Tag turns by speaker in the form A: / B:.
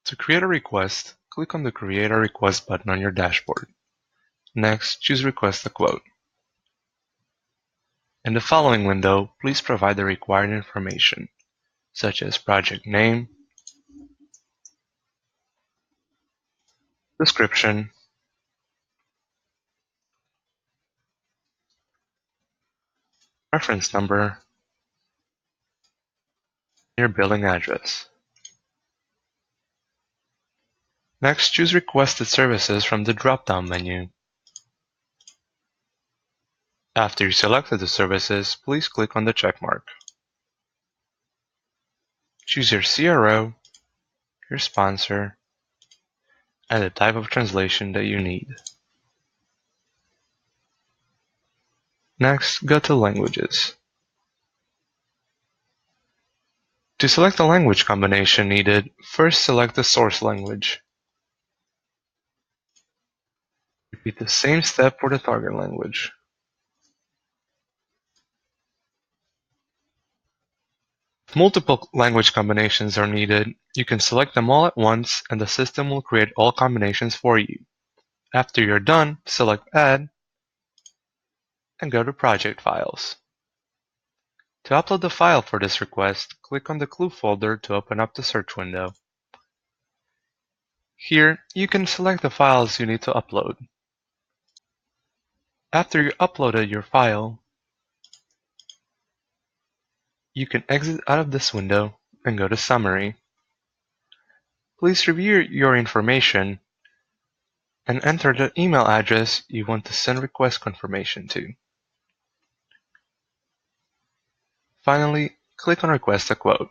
A: To create a request, click on the Create a Request button on your dashboard. Next, choose Request a Quote. In the following window, please provide the required information, such as project name, description, reference number, and your billing address. Next, choose Requested Services from the drop-down menu. After you selected the services, please click on the checkmark. Choose your CRO, your sponsor, and the type of translation that you need. Next, go to Languages. To select the language combination needed, first select the source language. Repeat the same step for the target language. If multiple language combinations are needed, you can select them all at once and the system will create all combinations for you. After you're done, select Add and go to Project Files. To upload the file for this request, click on the Clue folder to open up the search window. Here, you can select the files you need to upload. After you uploaded your file, you can exit out of this window and go to Summary. Please review your information and enter the email address you want to send request confirmation to. Finally, click on Request a Quote.